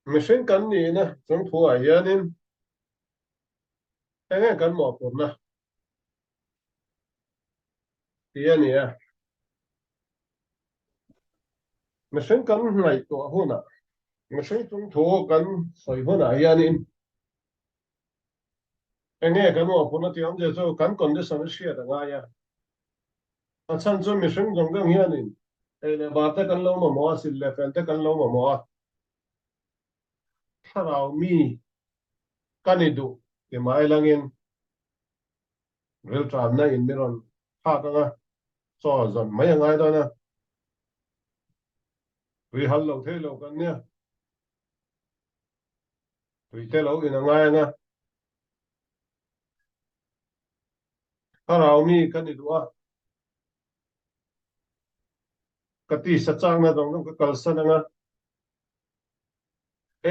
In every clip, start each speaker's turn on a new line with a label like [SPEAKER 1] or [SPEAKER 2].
[SPEAKER 1] machine kan ni na chung thu a hianin enge kan mo pur na hiani a machine kan ngai to huna machine chung thu kan soi huna hianin enge kan mo pur na tiang je zo kan condition sia da nga ya a chan chu machine jong jong hianin ele ba ta kan lo mo sil le fen ta kan lo mo tharau mi kanidu ke mai langin rel tram na in miron ha ka nga so zon mai ngai do na ri hal lo the lo kan nia ri te lo in ngai nga tharau mi kanidu a kati sa chang na dong ka kal sa nga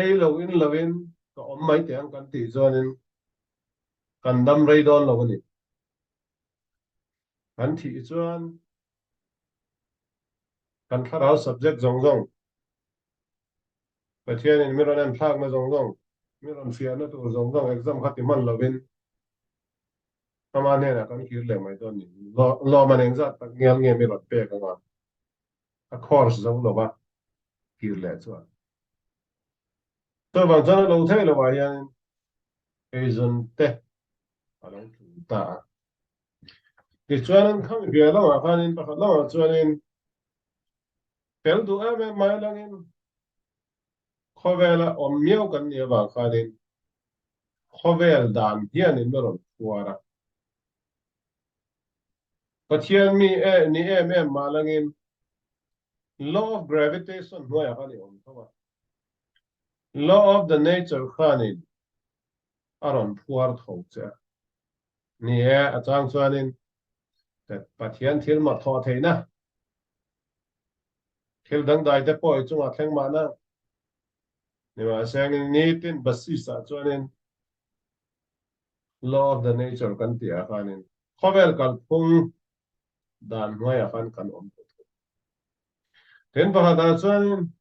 [SPEAKER 1] ei lo in lovin ka om mai te ang kan ti zonin kan dam rei don lo ni kan thi chuan kan tharau subject zong zong pathian in miron an thak na zong zong miron fia na tu zong zong exam khati man lovin ama ne na kan kir le mai don ni lo man exam tak ngel nge miron pe ka nga a course zong lo ba kir le chuan to bang chana lo thei lo wa hian ei zon te a lo tu ta ti chuan an kham bia lo ma khanin pa khat lo chuan in pel du a me mai langin khowela om miau kan ni ba khanin khovel dan hian in meron fuara pathian mi e ni em malangin law of gravitation hnuai a ni om thawa law of the nature khanin aron phuar tho cha ni e atang chuanin pathian thil ma tho theina thil dang dai te poi chunga thleng ma na ni ma sang ni tin basi sa chuanin law of the nature kan ti a khanin khovel kal phung dan hnuai a khan kan om ten pa da chuanin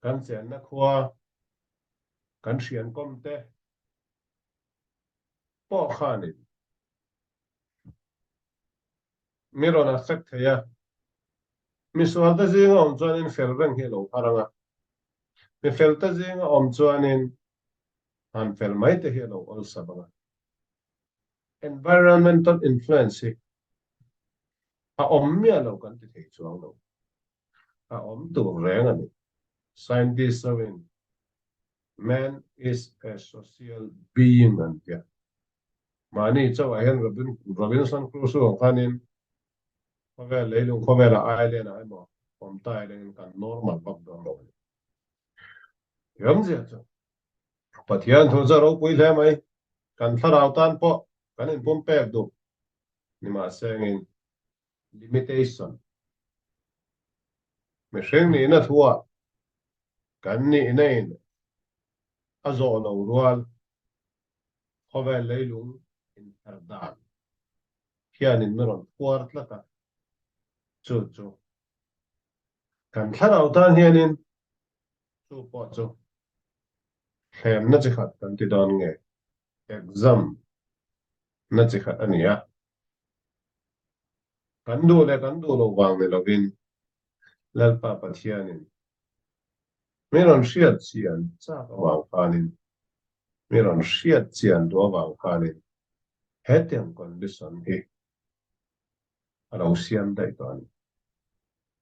[SPEAKER 1] kan chen na khua kan hrian kom te po khanin miron a sek theya misual ta zinga om chuanin fel reng hi lo paranga mi fel ta zinga om chuanin han fel mai te hi lo ol sabanga environmental influence hi a om mia lo kan ti thei chuang lo a om tu reng ani scientists in man is a social being an tia mani chaw a hian Robinson Crusoe khanin khovel leilung khovel a island a mo om tai len kan normal bak do lo yam zia chu pathian thu za ro pui hle mai kan tharau tan po kan in pum pek du ni ma sengin limitation me shreng ni na thua kan ni nei a zo lo rual khovel leilung in ardan hian in meron puar tlata chu chu kan tharau tan hianin chu po chu thlem na chi khat kan ti don nge exam na chi khat ania kan du lo wang ne lovin lalpa pathianin miron hriat chian chak awang khanin miron hriat chian do awang khanin hetiang condition hi alo siam dai ton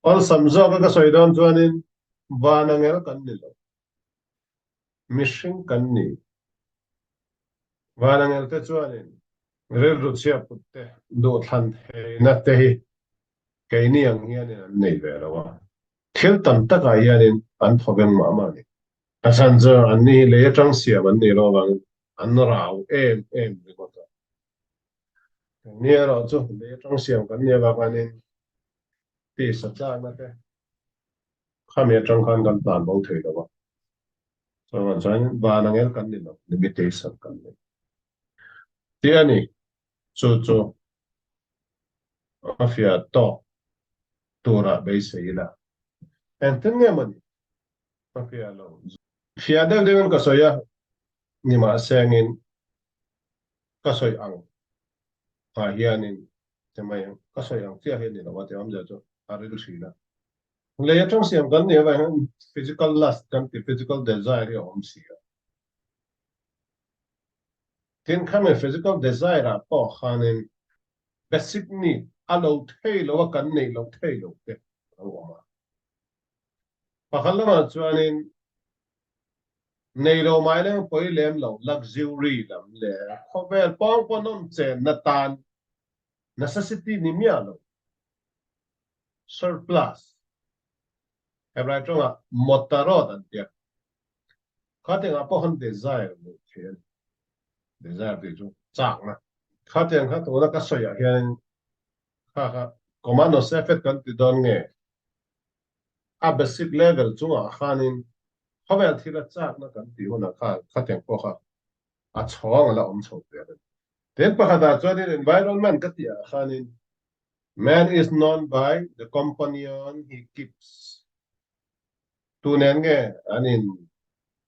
[SPEAKER 1] ol samzo ka soidon chuanin vanangel kan ni lo mishing kan ni vanangel te chuanin rel ru chia putte do than he na te hi ke ni ang hian an nei ve lawa thil tam taka hianin an thobeng ma ma ni asan zo an ni le tang sia ban ni lo wang an rau em ni ko to ni ro chu le tang sia kan ni ba kanin ti sa cha na te kham ye tang khan kan plan bo thei lawa so an chan vanangel kan ni lo limitation kan ni ti ani chu chu afia to tura be sei la en tin nge mani Mafia lo. Fiada dengan kasoya ni ma sengin kasoy ang hianin temayang kasoy ang tia hianin awat am jajo aril sila. Leya trong siam kan ne ba physical lust kan physical desire ya om sia. Tin kame physical desire po khanin basic need alo thailo kan nei lo thailo te. Pakhalama chuanin nei lo mai le poi lem lo luxury lam le khovel pong ponom chen na tan necessity ni mia lo surplus hebrai chonga motarot an tia khate nga po han desire lo chen desire de chu chak na khate nga to na ka soya hian kha commando sefet kan ti don nge a basic level chunga khanin khovel thila chak na kan ti hona khate po kha a chawng la om chho te then pakada chuanin environment ka tia khanin man is known by the companion he keeps. Tunen nge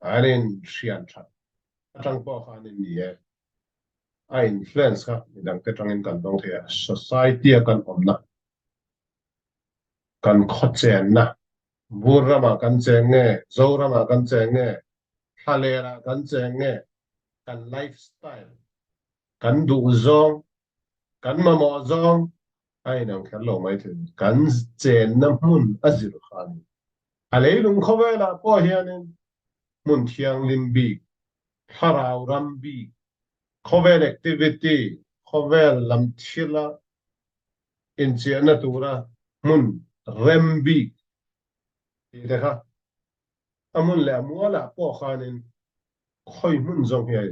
[SPEAKER 1] anin sian chat. Atang po kanin niye. A influence ka nidang tetangin kan dong thea society kan omna. Kan khotchen na. Burama kan chenge, zorama kan chenge, halera kan chenge, kan lifestyle, kan du zong, kan mamo zong. Ai nang khalo mai thun kan chen na mun azir khan. Alei lung khowela po hianin mun thiang lim bi harau ram bi khovel activity khovel lam thila in chena tura mun rem bi dekha amun le amwala po khanin khoi mun zong hi ai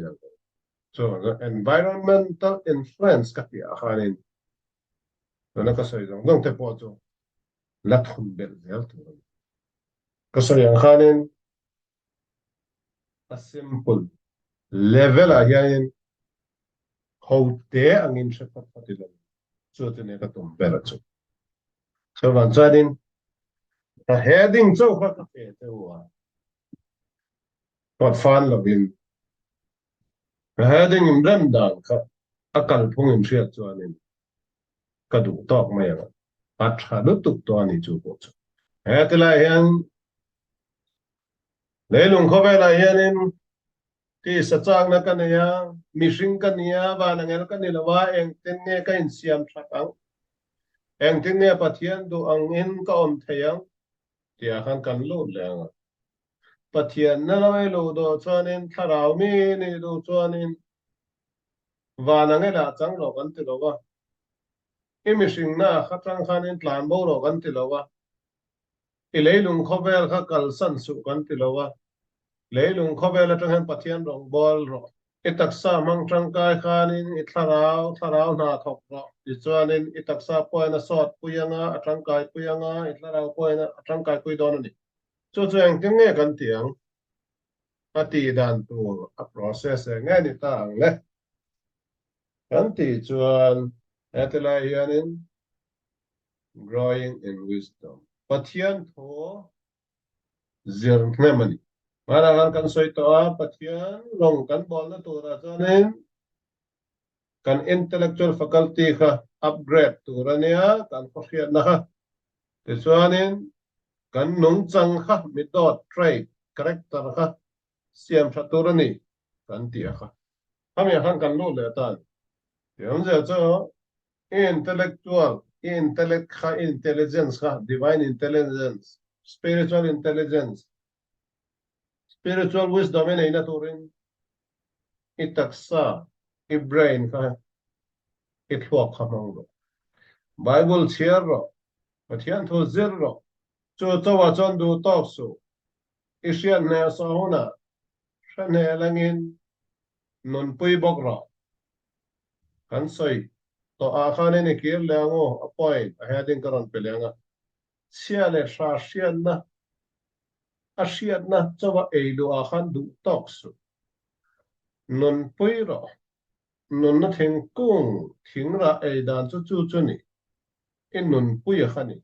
[SPEAKER 1] so the environmental influence ka ti khanin na ka sai zong dong te po cho la thun bel zel tu ka sai khanin a simple level a hianin hote angin shepat patilan so te ne ka tum bela chu so van chuanin a heading chu kha ka pe te wa tot fan lovin a heading im rem dan kha akal phung im ria chuanin ka du tok mai anga patha lu tuk to ani chu po chu hetla hian leilung khowela hianin ti sachang na kania mishing kania wa na ngel kanilawa eng ten nge ka in siam thakang eng ten nge pathian du ang in ka om theyang tia khan kan lu lenga pathian na lai lu do chuanin tharau mi ni du chuanin wa na ngela chang lo kan ti lo wa imishing na khatang khanin tlan bo lo kan ti lo wa ileilung khovel kha kal san su kan ti lo wa leilung khovel atang han pathian rong bol ro itaksa mang tangkai khanin itlarau na thok ro ti chuanin itaksa poina sot puyanga atangkai puyanga itlarau poina atangkai pui don ni chu chu ang ting nge kan tiang ati dan tu a process nge ni tang le kan ti chuan atela hianin growing in wisdom pathian tho zir hnemani mana kan soi to a pathian long kan bol na tu ra chuanin kan intellectual faculty kha upgrade turania kan khoshiat na kha ti chuanin kan nung chang kha midot trait character kha siam thaturani kan tia kha hamya khan kan lu le tan yom je cho intellectual intellect kha intelligence kha divine intelligence spiritual intelligence spiritual wisdom nei na turin itaksa i brain kha ithuak kha mang ro bible chiar ro pathian tho zir ro chu chawa chon du tok su isian ne sa hona shane langin non pui bok ro kan soi to a khane ne kir lango appoint a heading karon pelanga sia le sha sian na a sian na chawa eilu a khan du tok su non pui ro non na theng kung thing ra ei dan chu chu chu ni in nun pui khani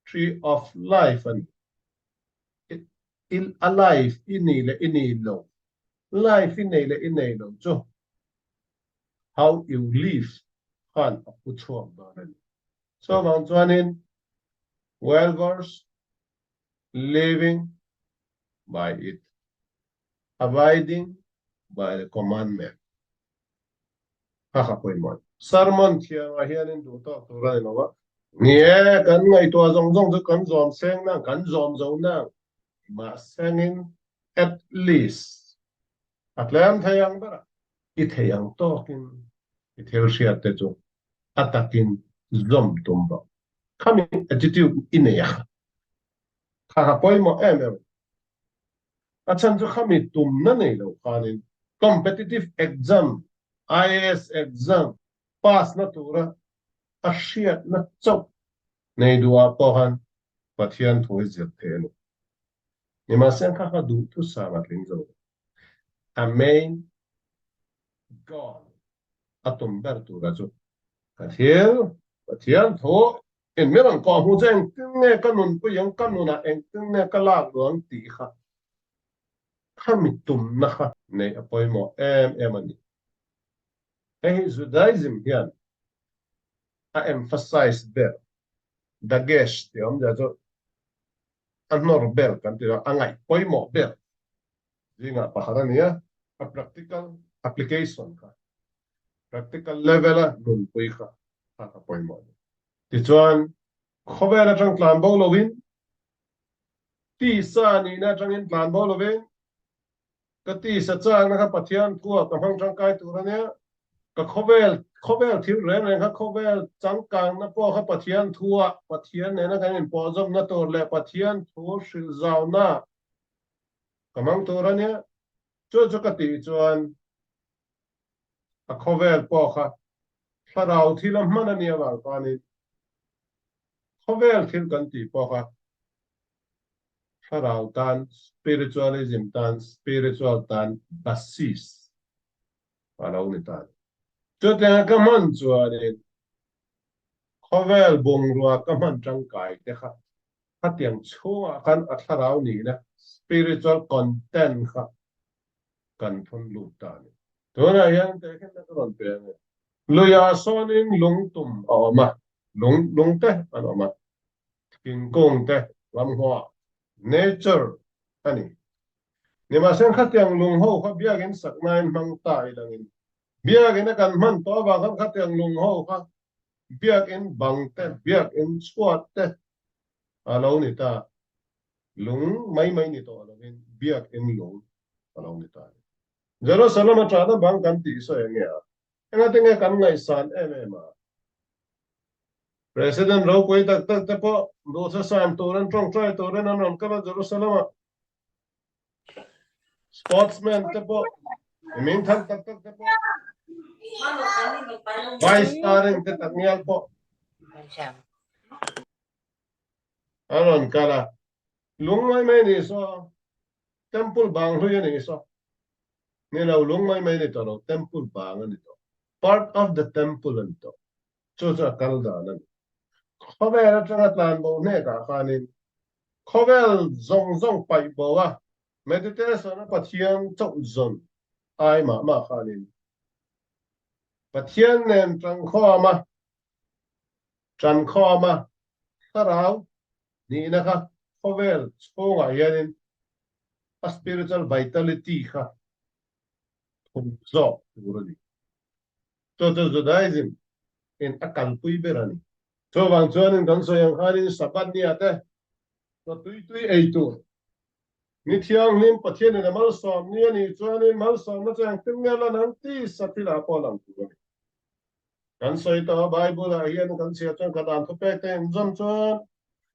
[SPEAKER 1] tree of life and in alive in lo life in lo cho how you live khan puchuak danan so mang chuanin well versed living by it abiding by the commandment ha ha poimon sermon thiang a hianin du to turai lawa nie kan ngai to zong zong chu kan zom seng na kan zom zo na ma sengin at least atlam thayang bara I thayang tokin I thel sia te chu atakin zom tumba kami attitude ineya ha ha poimo em achan chu kami tum na nei lo khanin competitive exam IAS exam pass na tura ashiat na chok nei dua pohan pathian thoi zet thelu ni ma sen kha du tu sa ma tling zo amen god atum ber tu ra chu pathian tho en me ran ko hu chen ne kanun pu yang kanuna en ne kala luang ti kha kami tum na kha nei apoimo em ani Judaism hian I emphasize there dagesh ti om ja cho anor bel kan ti angai poimo bel jinga paharania a practical application ka practical level a nun pui kha ka poimo ti chuan khobela tang tlan bo lovin ti sa ni na tang in tlan bo lovin ka ti sa chang na ka pathian thua ka hang tang kai tu ra ne ka khobel thil re ne kha khobel changkang na po kha pathian thua pathian ne na kan po jom na tor le pathian thu shil zaw na kamang tor ne chu ka ti chuan a khobel po kha tharau thil man ani awal pa ni khobel thil kan ti po kha tharau tan spiritualism tan spiritual tan basis alo ni tan chu te ka man chuan khovel bung ruwa ka man tangkai te kha tiang chunga kan atharau ni na spiritual content kha kan thun lu ta ni tuna yang te khen na ron pe ne lu ya sonin lung tum ma lung te an ma king kong te lam hoa nature ani ni ma sen kha tiang lung ho kha biakin sak nai mang tai langin biakin kan man to ba kha tiang lung ho kha biakin bang te biakin squat te alo ni ta lung mai ni to alo biakin lung alo ni ta Jerusalem atana bang kan ti so ya nga tinga kan ngai san ma president ro koi tak te po do sa san to ran trong trai to ran an ka Jerusalem sportsman te po min than tak te po vice starring te tak nial po anon kala lung mai ni so temple bang hu ni so ni lo lung mai ni to temple bang ni to part of the temple and to cho cha kal da nan khovel atanga tlan bo ne ka khanin khovel zong pai bo wa meditation pathian chok zon ai ma khanin pathian nem tran kho ma tarau ni na kha khovel chonga yanin a spiritual vitality kha thum zo urani to Judaism in akal pui berani to wang chuan in kan so yang khanin sabat ni ate to tui ei tu ni thiang lim pathian ne mal som ni ani chuan in mal som na chang tim nga la nan ti satila polam tu kan soi to bible a hian kan sia chuan ka dan to pe te zom chuan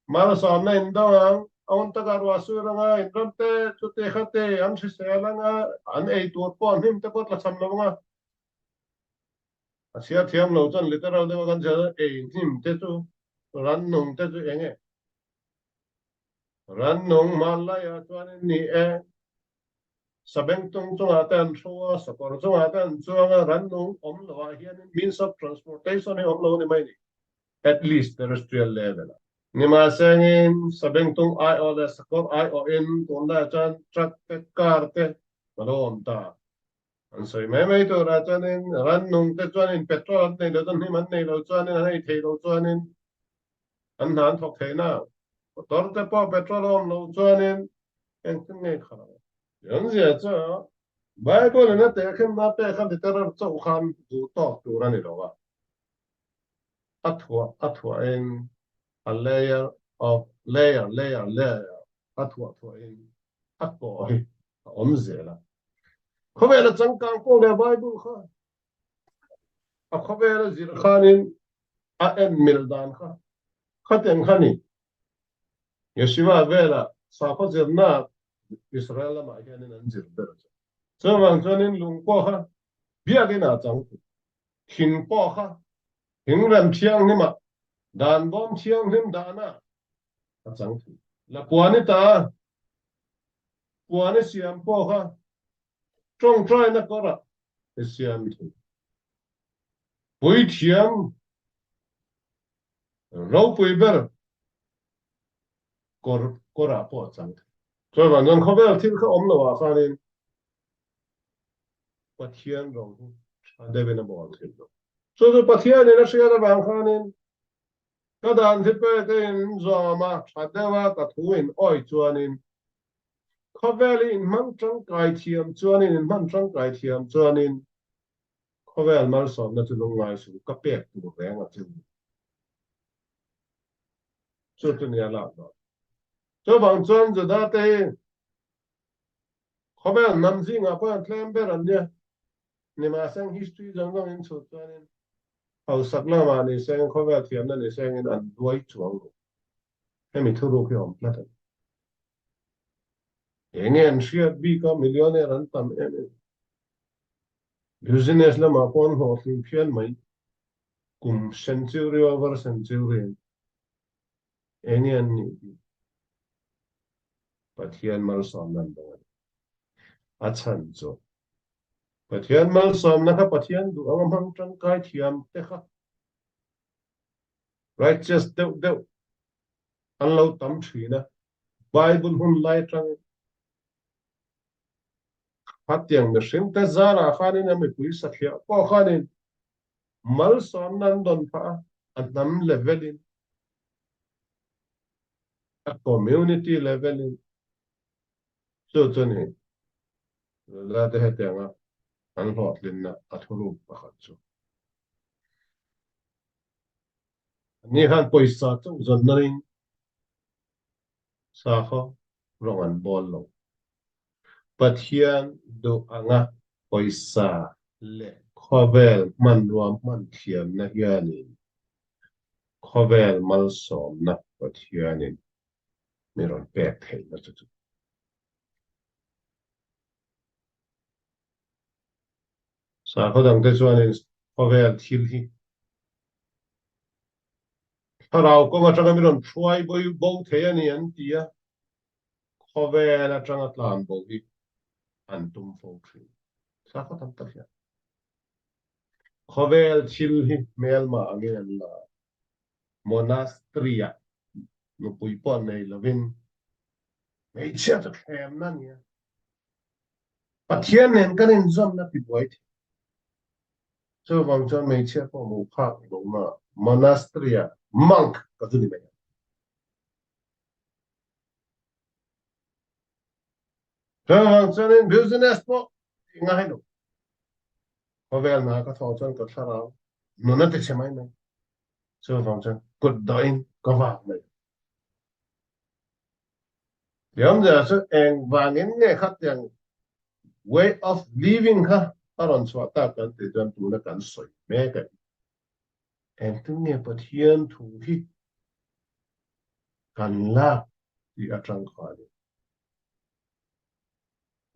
[SPEAKER 1] mal som na in dawang on ta garwa su ranga in ram te chu te khate am si se langa an ei tu pon him te pot la sam lo nga asia thiam lo chan literal de kan ja ei him te chu ran nong te chu enge ran nong malaya chuan ni sabeng tung chung atan chua sakor chung atan chuanga ran nong om lo hian means of transportation om lo ni mai ni at least terrestrial level ni ma sengin sabeng tung ai o le sakor ai o in tun da chan trak te kar te malom ta an soi mai to ra chan in ran nung te chan in petrol nei lo tan hi man nei lo chan in hai thei lo chan in an han thok thei na tor te po petrol om lo chan in en tin nei khara yang zia cha Bible na te khem na pe khan te tar chau khan du to tu ra ni lo wa athwa en a layer athwa en akko hi om zela ko ve la chang kang ko le Bible kha a ko ve la zir khanin a en mil dan kha khaten khani yeshiva vela sa ko zir na Israel ma hian an zir ber so wang chonin lung ko kha bia ge na chang hin po kha hin ram chiang ni ma dan bom chiang him dana a chang la puani siam po kha trong trai na ko ra siam thu pui thiam rau pui ber ko ra po chang so wang non kho ber thil kha om lo wa khanin pathian rong de ben bol thil so the pathian ne na sia da bang khanin ka dan thi pe te in zo ma thadewa ka thuin oi chuanin khoveli in man tang kai thiam chuanin in man tang kai thiam chuanin khovel mal som na chu long ngai su ka pek tu reng a chu chu tu nia la do so bang chuan zo da te khovel nam jing a pa tlem ber an nia ni ma sang history jang jang in chu chuanin hau sak na ma ni seng khovel thiam na ni seng in an duai chuang hemi thu ru ki om na ta engen shiat bi ka millionaire an tam em business la ma pon ho thin phian mai kum century over century engen ni pathian mal som nan da a chan cho pathian mal som na kha pathian du ang mang tang kai thiam te kha righteous deu an lo tam thri na bible hun lai tang hatiang na shim te zara khanin ami pui sakhya po khanin mal som nan don pha an nam levelin a community levelin so chani la te hetianga an hlot lin na athuru pakhat chu ni han poisa chu zon narin sa kho rong an bol lo pathian do anga poisa le khovel man ruam man thiam na hianin khovel mal som na pathianin miron pek thei na chu sa kho dang te chuanin khovel thil hi tharau ko ma tanga miron thuai boi bo thei ani an tia khovel atanga tlan bo hi an tum fo thri sa kho tam ta hian khovel thil hi melma angen la monasteria no pui pon nei lovin mei chia to khem na nia pathian nen kan in zom na pi boi so wang chon mei chia po mo phak lo ma monasteria monk ka tu ni me so wang chon in business po nga hai no khovel na ka tho chon ka thara no na te chemai me so wang chon kut doin ka wa me yam ja so eng wangin nge khat yang way of living ha aron chwa ta kan te jan tu na kan soi me ka en tu nge pathian thu hi kan la ti atang kha de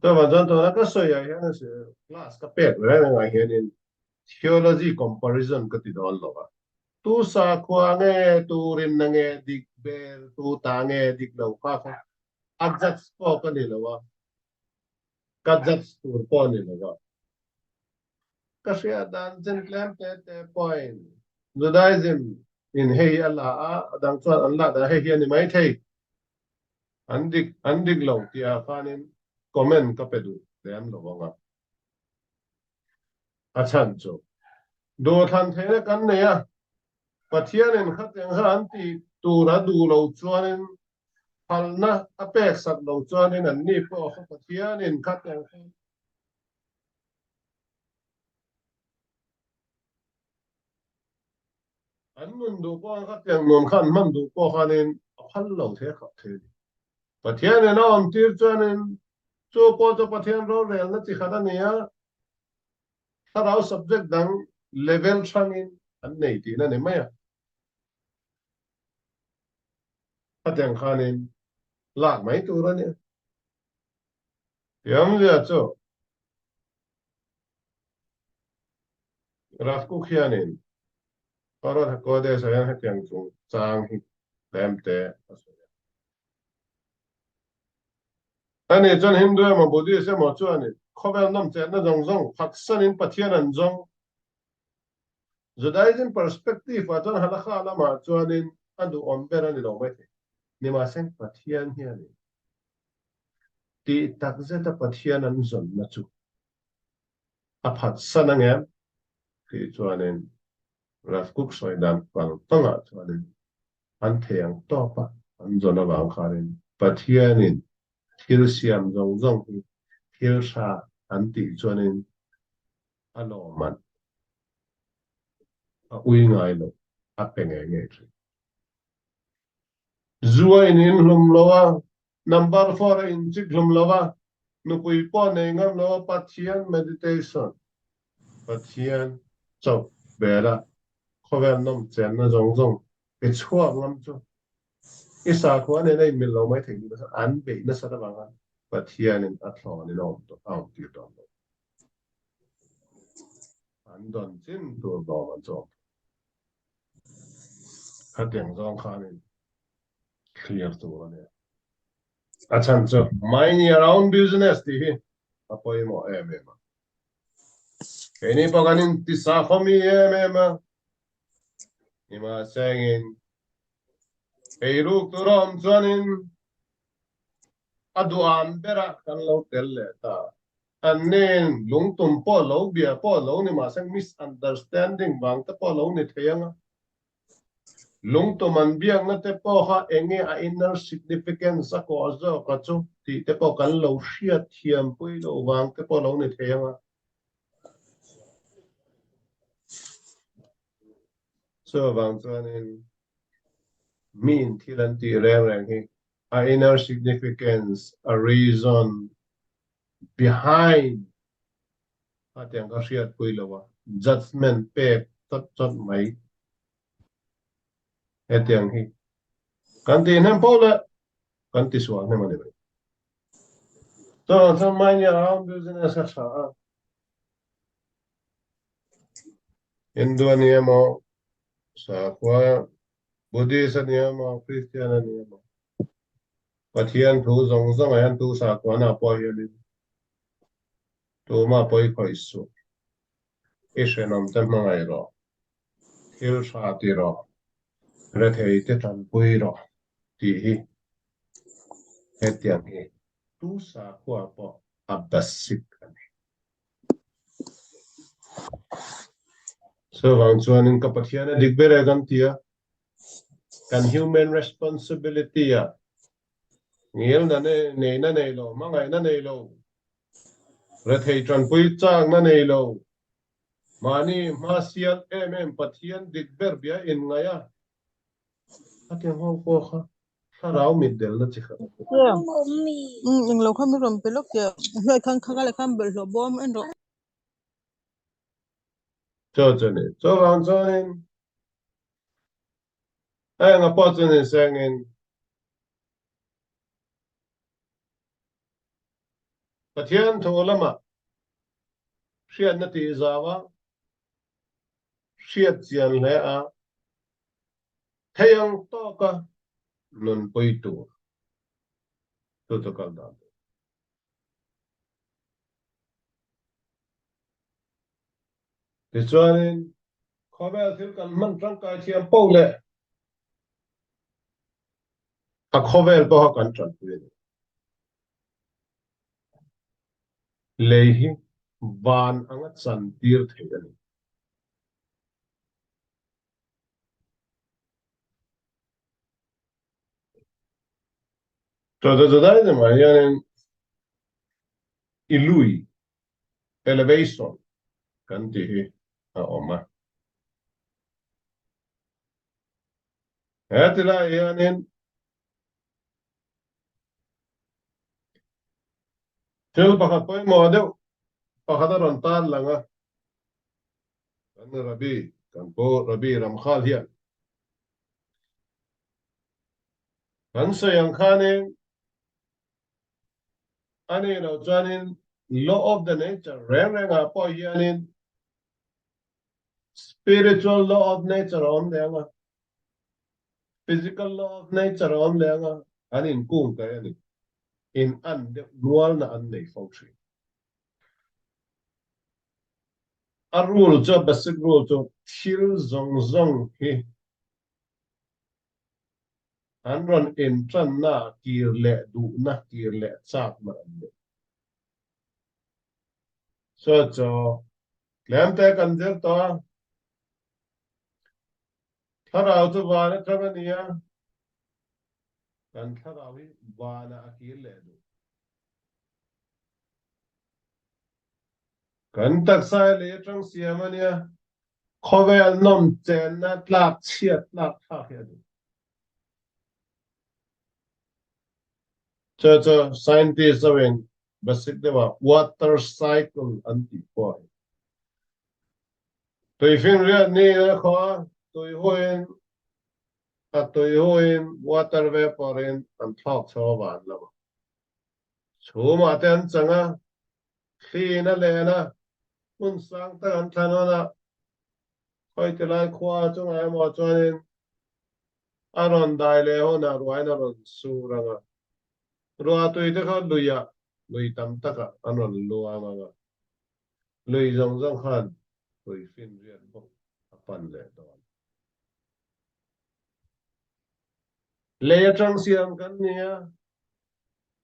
[SPEAKER 1] to ma jan to na ka soi ya hian se class ka pek le na ngai hian in theology comparison ka ti dol lo ba tu sa kwa nge tu rin na nge dik ber tu ta nge dik lo ka kha adjust po ka ni lo wa ka adjust tu po ni lo wa ka sia dan chen klam te point Judaism in hei ala a dang chuan an la da hei hian ni mai thei an dik lo tia khanin comment ka pedu le an lo wanga a chan chu do than the kan ne ya pathian in khat yang han ti tu ra du lo chuanin halna apek sak lo chuanin an ni po pathian in khat yang an nun du po khat yang nom khan man du po khanin hal lo the khat the pathian in on tir chuanin chu po to pathian ro rel na chi khada ne ya tarau subject dang level thangin an nei ti na ne maya pathian khanin lak mai tu ra ne yam ya chu raf ku khianin parot ko de sa yan hatiang chu chang hi lem te ani chan hindu ma bodi se mo chu ani khovel nam che na jong jong phaksan in pathian an jong Judaism perspective a chan halakha ala ma chuanin adu ombera ni lo mai ni ma sen pathian hi ani ti tak zeta pathian an zon na chu a phatsan angem ti chuanin raf kuk soi dan pang tanga chuanin an theyang to pa an zona wang kharin pathianin thil siam zong zong hi thil sha an ti chuanin alo man a ui ngai lo a penge nge tri zuwa in hlum lowa number 4 in chik hlum lowa nu pui po ne ngam lo pathian meditation pathian chok bera khovel nom chen na zong zong ke chhuak ngam chu isa ko ne nei mil lo mai thei ni an be na sa da wang pathian in a thlo ni lo to au ti to an don chin tu do man cho ha tiang zong khan in clear tu ne a chan cho mind your own business ti hi apoi mo em em ke ni paganin ti sa khomi em em ni ma sengin ei ru tu rom chuanin aduam bera kan lo tel le ta anen lungtum po lo bia po lo ni ma sang misunderstanding bang ta po lo ni theyanga lungtum an biang na te po ha enge a inner significance a ko zo ka chu ti te po kan lo hria thiam pui lo wang te po lo ni theyanga so wang chuanin min thilan ti reng reng hi a inner significance a reason behind tiang ka hriat pui lo wa judgment pe tot tot mai he tiang hi kan ti nem po le kan ti suang nem ani to so mai ya ang business ka sa hindu ani mo sa kwa buddhist ani mo christian ani mo pathian thu zong zong an tu sa kwa na po hi ni tu ma poi khoi su ishenom te mai ro hil sa ti ro re thei te tan pui ro ti hi he tiang hi tu sa kwa po abasik ani so wang chuan in ka pathian dik bere kan tia kan human responsibility ya ngel na ne nei lo mangai na nei lo re thei tran pui chang na nei lo mani ma sian em pathian dik ber bia in ngaya atiang ho ko kha tharau mit del na chi kha
[SPEAKER 2] in lo kham rom pe lok ya hloi khang khaga le kham bel lo bom en ro
[SPEAKER 1] cho ne cho wang chuan in ai nga po chuan in sang in pathian tho lama hriat na ti zawa hriat chian le a theyang to ka nun pui tu to kal da ti chuan in khovel thil kan man tang kai thiam po le a khovel po kan tran tuin lehi van anga chan tir thei to dai de ma yan ilui elevation kan ti hi a oma hetila yanin tel pakhat poi mo deu pakhat ron tan langa kan rabi kan po rabi ramkhal hian kan sayang khanin ani no chanin law of the nature reng reng a po hianin spiritual law of nature on lenga physical law of nature on lenga anin kung ka ani in an de nual na an nei fo thri a rule cho basic rule cho thil zong zong hi an ron in tran na kir le du na kir le chak na an de cho lem te kan der to tharau chu wa na tramania kan tharawi wa na akir le du kan tak sai le trong siamania khovel nom chen na tlak chiat tlak tha hi cho scientist awen basic de wa water cycle anti po tôi phiền riêng ni na kho tôi hoin à tôi hoin water vapor in an thok cho van la chu ma ten changa khi na le na mun sang ta an than na khoi te lai khwa chung ai mo chuan aron dai le ho na ruai na ron su ranga ruwa tôi te kha luya lui tam taka anon luwa ma lui zong zong khan tôi phiền riêng bo apan le do le trang siam kan nia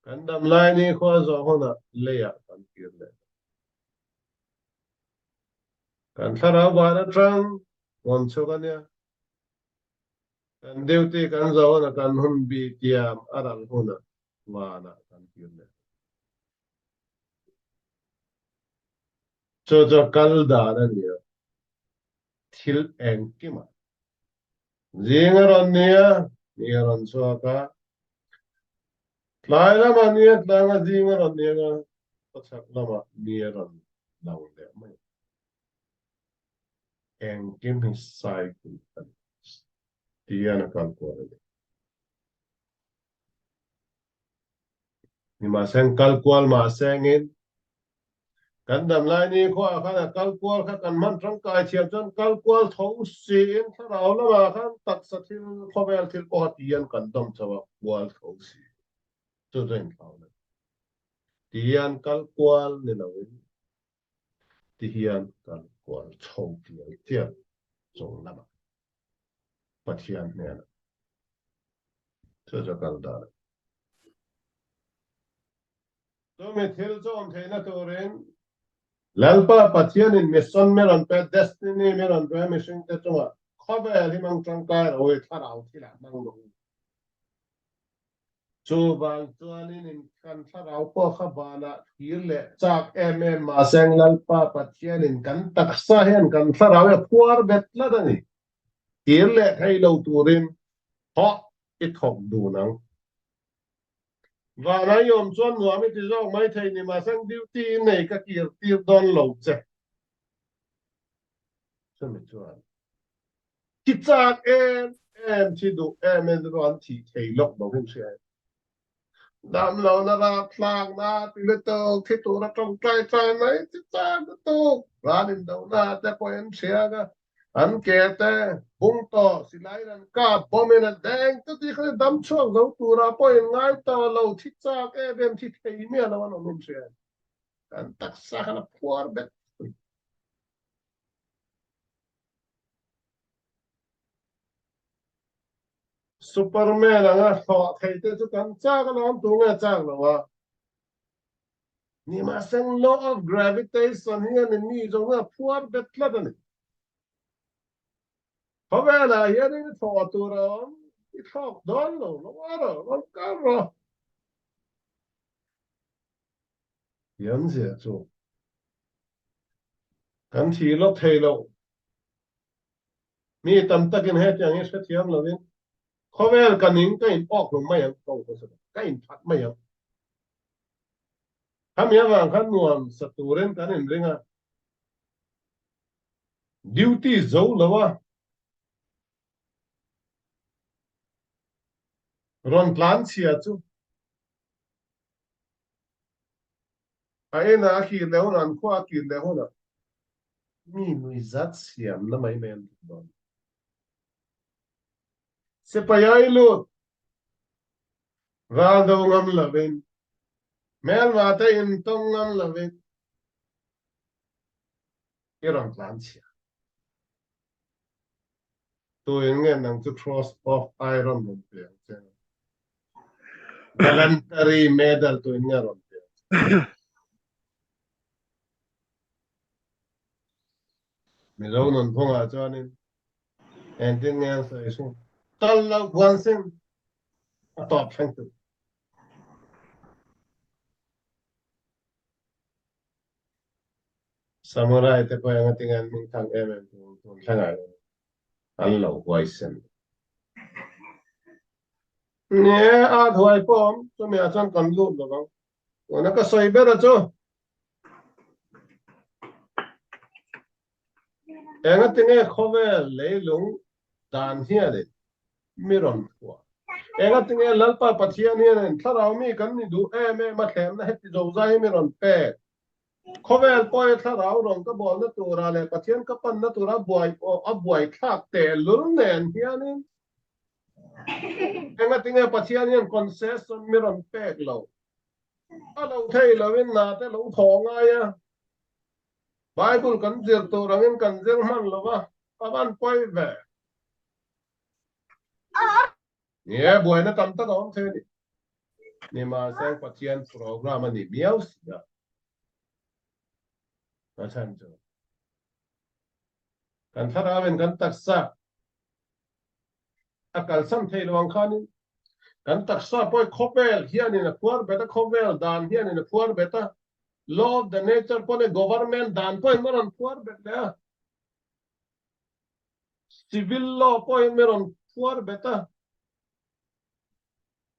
[SPEAKER 1] kan dam lai ni khwa zo hona le ya kan kir le kan thara ba na trang ngon chu kan ya kan deuti kan zo hona kan hun bi tiam aral hona wa na kan kir le cho kal da na nia thil eng ki ma zingaron nia ron so ka lai lama nia tlanga zingaron nia ga pachak lama ron lang le mai eng kim hi sai ku tiana kan ko ni ma sen kalkual ma sengin kan dam lai ni kho kha kalkual kha kan man tang kai thiam chan kalkual tho si in tharau la ma khan tak sa thil khovel thil ko tian kan dom chawa wal tho si tu ren thau na tian kalkual ni lawin tian kalkual tho tian tian zong lama pathian ne na cho kal da to me thil chom theina to ren lalpa pathian in mission meron pe destiny meron pe mission te chunga khovel hi mang tang kai roi tharau thila mang lo chu wang chuanin in kan tharau po kha bana thir le chak ma seng lalpa pathian in kan taksa hian kan tharau ya puar bet la dani thir le thei lo turin ho I thok du nang và na yom chuan nuam ti zo mai thei ni ma sang duty nei ka kir tir don lo che chumi chuan ki chak thi du en ron thi thei lok do hin se dam lo na ra tlang na ti le to thi tu ra trong trai trai nai ti chak tu ra nin do na te po en sia ga an ke te bung to silai ran ka bomen a dang tu ti kha dam chuang lo tu ra po en ngai to lo thi chak ben thi thei mi na wan om se kan tak sa kana puar bet Superman ang thọ thầy te chu kan cha ka lam tu nga cha lo wa ni ma sang law of gravitation hian ni zo nga puar bet la dan howe la hian ni thọ tu ro I thọ don lo lo wa ro ka ro yan je chu kan thi lo thei lo mi tam takin he chang e sa thiam lo win howe kan ning ka in ok lo mai ang ko ko sa ka in phat mai ang ham ya wang kan nuam sa tu ren kan in ringa duty zo lo wa ron plan chia chu ai na khi leo nan kwa ki leo na mi nui zat siam na mai men don se payai lu ra do ngam lavin mel ma ta in tong ngam lavin iron plan chia tu in ngen nang to cross of iron mon pe voluntary medal tu in ngaron pe mi lo non phong a chanin en tin ngen sa isu tal la kwan sin top phang tu samurai te ko yang tingan ming thang em tu thang ai an lo kwai sen nè à thôi pom cho mẹ chọn cầm lụm được không? Nó có xoay biết rồi chứ? Em cái tiếng nghe khó về lấy lúng đàn here đấy, mi rồng quá. Em cái tiếng nghe lal pa bắt here này, thà nào mi cần đi đủ em mà thèm nó hết đi dầu dai mi rồng pe. Khó về poi thà nào rồng cái bò nó tụ ra lại bắt here cái pan nó tụ ra buai khác tè lún nền here này. Em cái tiếng nghe bắt here này concession mi rồng pe lâu. À lâu thấy là bên nào thế lâu thọ ngay à. Bible kan zir to rangin kan zir man lo ba paban poi ve ye boy na tam ta dom the ni ma sang pathian program ani miau sia na chan jo kan thara ben kan taksa akal sam thei lawang khani kan taksa poi khopel hian in a puar beta khopel dan hian in a puar beta law of the nature pone government dan poi maran puar beta civil law poi maran puar beta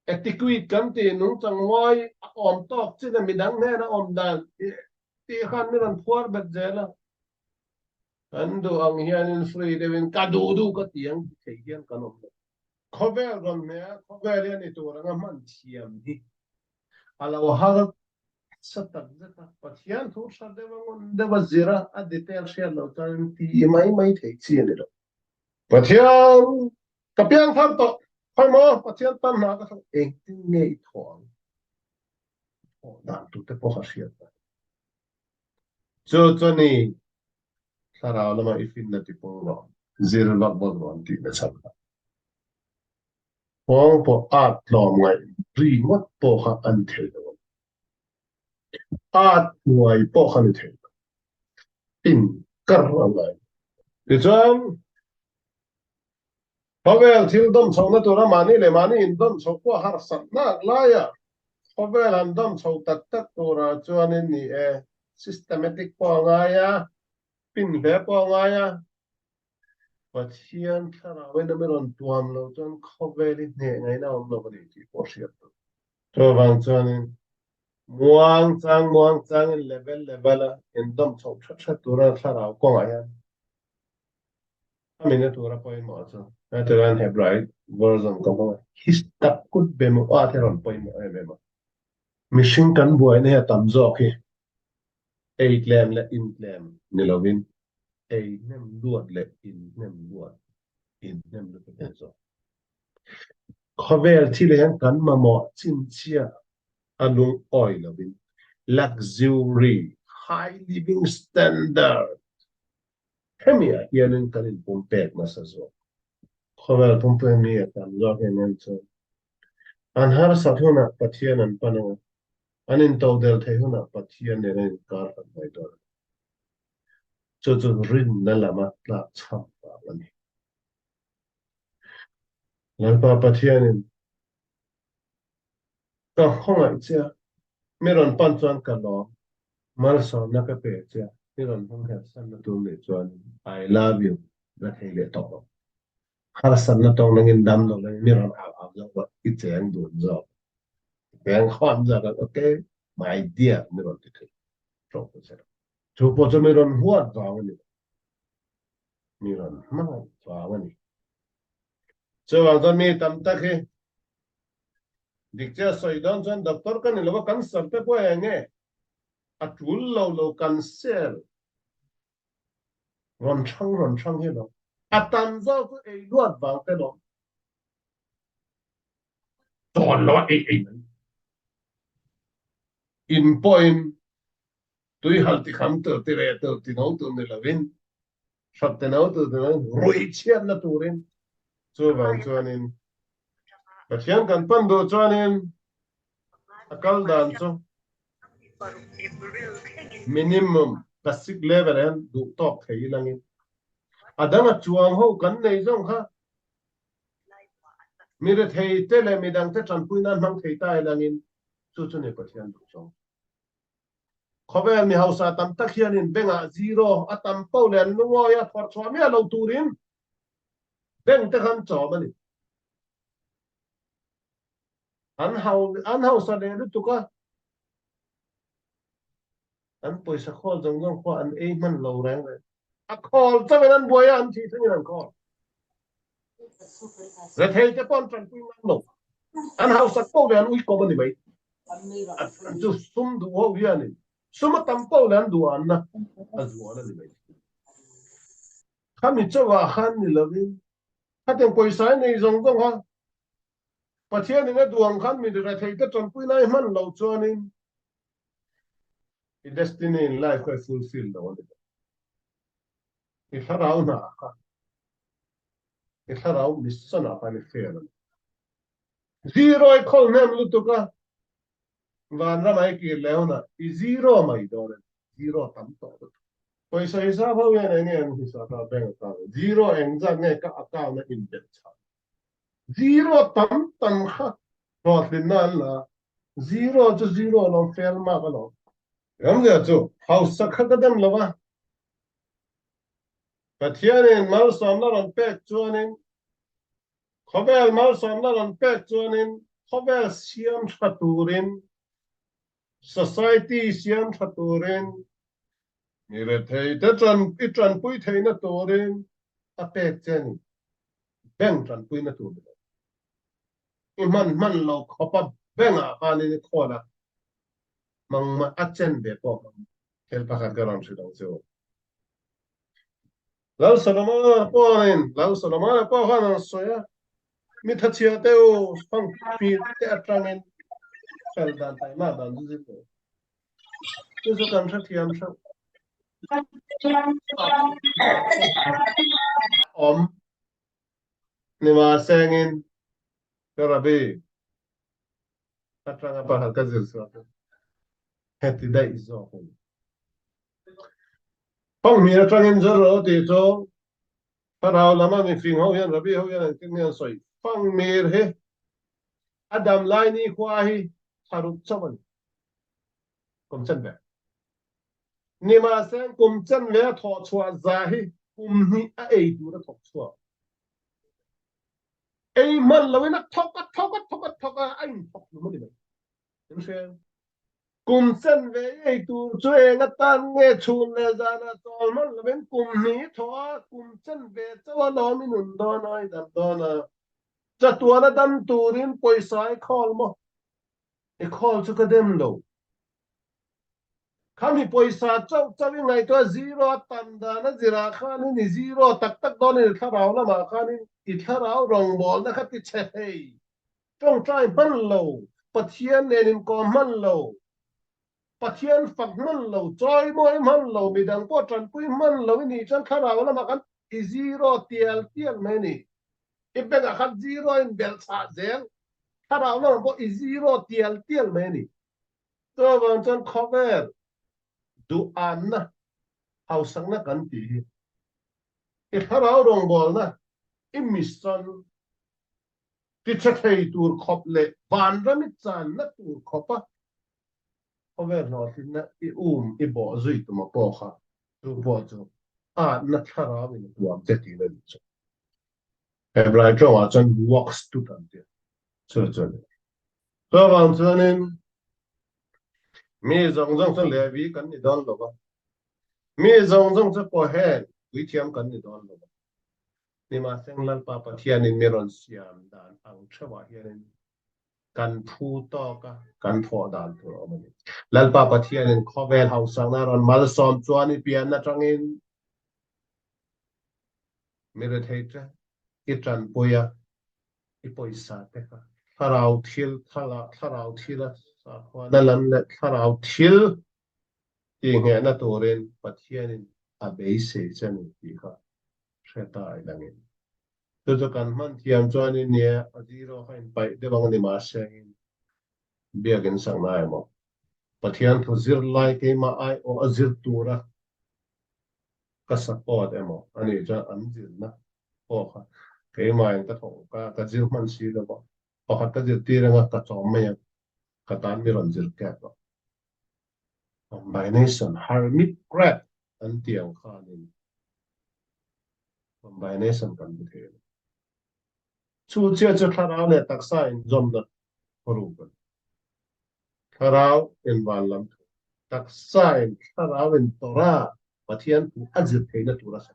[SPEAKER 1] etiquette kan ti nung chang moi om tok chi na midang ne na om dan ti khan mi ran puar bet jela an do ang hian in free devin ka du ka tiang thei hian kan om khovel ron me khovel ya ni to ranga man thiam hi alo har satak zeta pathian thur sa dewangon dewa zira aditer shia lo tan ti mai thei chi ni lo pathian kapiang tham to khoi mo pathian tam na ka eng ti ngei thong dan tu te po khasiat cho ni sarao lama ifin na ti po ro zero log bol ron ti na sa pong po at lo ngai ri ngot po kha an thel do at nuai po kha ni thel in kar ra ngai ti cham pavel thil dom chong na tu ra mani le mani in dom chok po har sat na la ya pavel an dom chok tak tu ra chuan in ni e systematic po nga ya pin ve po nga ya pathian thara we na meron tuam lo chon khoveli ne ngai na om lo ni ti po siat to wang chuan in muang chang in level in dom chok that tu ra thara ko nga ya amine tu ra poi mo cho na tu ran hebraic version ko mo histap kut be mo a theron poi mo e be mo mission kan buai ne tam zo ki ei klem le in klem ni lovin ei nem luat le in nem luat in nem lu pe zo khovel thi le han kan ma mo chin chia alung oi lovin luxury high living standard hemia hianin kanin pumpek na sa zo khawal pumpe mi atam zo ke nen so an har sa thuna pathian an pano anin to del the huna pathian ne ren kar an mai do chu chu rin na lama la cham pa ani lan pa pathian in ka khonga cha meron pan chuan ka lo mal so na ka pe cha meron hong ka san na tu le chuan I love you na thei le to har san na tong nangin dam lo nang meron a zo wa I cheng du zo beng khom zo ka okay my dear meron ti thei to ko cha chu po cho meron huat wa ni meron ma wa ni so ang don mi tam ta ke dik cha soi don chuan doctor kan lo kan sar te po nge a tul lo kan sel ron chang he lo a tam zo ku e luat wang te lo ton lo e in point tui hal ti kham te ti re te ti no tu ne lovin shat te no tu ne roi chian na turin so wang chuan in pathian kan pan do chuan in akal dan cho minimum basic level en du top thei langin adanga chuang ho kan nei zong kha mi re thei te le mi dang te chan pui nan mang thei tai langin chu chu ne pathian du chong khobe mi hausa tam tak hian in benga zero atam polen lungo ya thor chwa mi lo turin beng te khan chaw mani an hausa le lu tuka an poisa khol jong jong kho an e man lo rang le a khol chawen an boya an thi thangin an khol re thei te pon chan pui nan lo an hausa polen ui ko mani bai ju sum du ho hian in sum tam polen du an na azwa ni bai khami chawa khan ni lovin haten poisa nei jong jong ha pathian in duang khan mi re thei te chan pui nai man lo chuanin the destiny in life quite fulfilled only if around na if around mission na pani fair zero I call nem lutuka van ra mai ki leona I zero mai dore zero tam to paisa hisab ho ya ne an hisab ta bank account zero exact ne ka account na in bet zero tam tam kha to tin na zero to zero no fail ma ka lo yam ja chu house sakha ka dam lawa pathian mal somna ron pek chuanin khobel mal somna ron pek chuanin khobel siam thaturin society siam thaturin ni re thei te tran I tran pui thei na turin a pek chen beng tran pui na tur I man lo khopa benga ani ni khola mang ma achen be po kel pakhat garam sidong se lau salama poin lau salama po khan soya mi thachia teo pang pi te atrangen fel dan tai ma dan du ko tu so kan thiam tha om ni ma sengin karabi atranga pa hal ka zil so heti dai zo ko pang mi atrangin zo ro ti to parao lama mi fing ho yan rabi ho yan kin yan soi pang mir he adam lai ni kwa hi tharuk chawan kom chen be ni ma sen kom chen le tho chwa za hi kum ni a ei du ra tho chwa ei man lo na thoka ai thok lu ni mai chen sen kum chen ve ei tu chue na tan nge chun le za na tol man lo ben kum ni tho kum chen ve chawa lo mi nun do nai dam do na cha tua na dam turin poisa ai khol mo e khol chu ka dem lo kami poisa chau chawi ngai to zero tanda na zira khani ni zero tak don ni tharau na ma khani I tharau rong bol na khati che hei trong trai man lo pathian ne nin ko man lo pathian fak man lo choi moi man lo mi dang po tran pui man lo ni chan tharau na ma kan I zero tiel mai ni ibeng akhat zero in bel cha zeng thara lo bo i zero tial mai ni to wang chon cover du an na hau sang na kan ti hi i thara rong bol na i mission ti cha thei tur khop le van ra mi chan na tur khopa cover no tin na i i bo zui tu ma po kha tu bo chu na thara mi tuam te ti le chu Hebrai trong a chon works tu tan ti chu chu to wang chon in mi zong zong chon le vi kan ni don lo ba mi zong zong cho po hen wi thiam kan ni don lo ni ma seng lal pa pathian in meron siam dan ang chawa hian kan thu to ka kan tho dan tu omani lal pa pathian in khovel hausang na ron mal som chuan i pian na tangin mere theitra i tran poya i poisa te ka tharau thila sa khwana lam le tharau thil ti nge na turin pathian in abei se chani ti kha theta ai langin tu cho kan man thiam chuan in nia a zero hain pai de bang ni ma seng biakin sang nai mo pathian thu zir lai ke ma ai o azir tura ka support emo ani cha an zir na o kha ke ma in ka thong ka zir man si lo ba o kha ka zir ti ranga ka chom me ka tan mi ron zir ka ba combination hermit crab an tiang kha ni combination kan bu the chu che chu tharau le taksa in zom na horu kan tharau in van lam taksa in tharau in tora pathian pu azir theina tura sa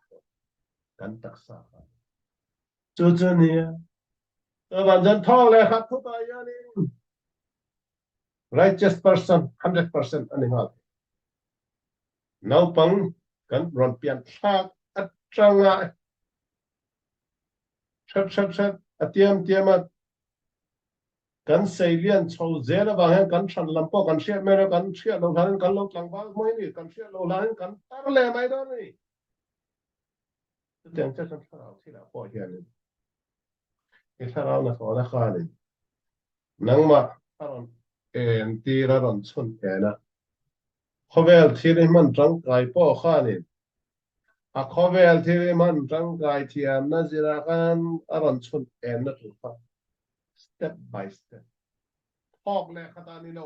[SPEAKER 1] kan taksa chu chu ni ban jan thong le khat thu ta ya ni righteous person 100% ani ha nau pang kan ron pian thak atanga chat atiam kan seilian chho zela ba han kan than lampo kan sia mero kan sia lo lan kan lo tlang ba moi ni kan sia lo lan kan tar le mai do ni teng cha san thao thi la po hian ni ke thao na so na kha ni nang ma aron en ti ra ron chun ke na khovel thi ni man tang kai po kha ni a khovel thi ni man tang kai thiam na zira kan aron chun en na tu kha step by step thok le khata ni lo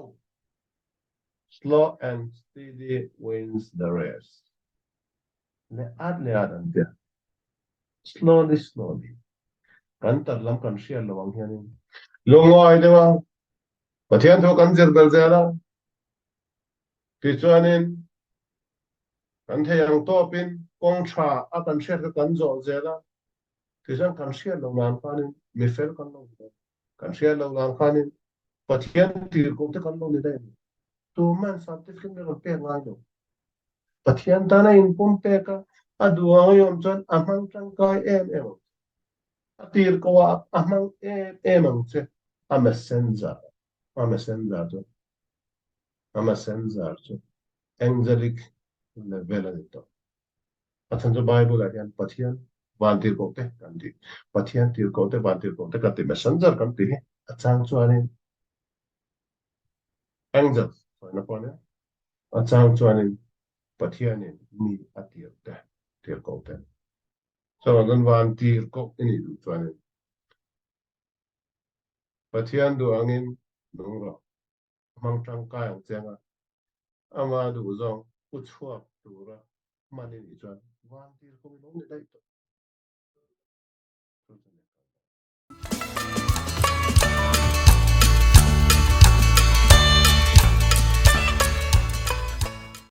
[SPEAKER 1] slow and steady wins the race le ad an tia slowly kan tar lam kan shia lawang hian lungoi dewa pathian tho kan zir bel zela ti chuanin kan theyang topin kong tha a kan shia ka kan zo zela ti chuan kan shia lo nan khanin mi fel kan lo kan shia lo nan khanin pathian tir ko te kan lo ni dai tu man certificate me ro pe ngai lo pathian ta na in pum pe ka aduwa yom chuan amang tang kai em atir ko amang emang che a messenger a messenger to a messenger to angelic level ani to athan to bible again pathian van tir ko te kan ti pathian tir ko te van tir ko te kan ti messenger kan ti achang chuan angel so na pone achang chuan pathian ni atir te tir ko te so dan van tir ko ini du chuan pathian du angin nung ro mang tang kai ang chenga ama du zong u chuak tu ra mani ni chuan van tir ko mi nong ni dai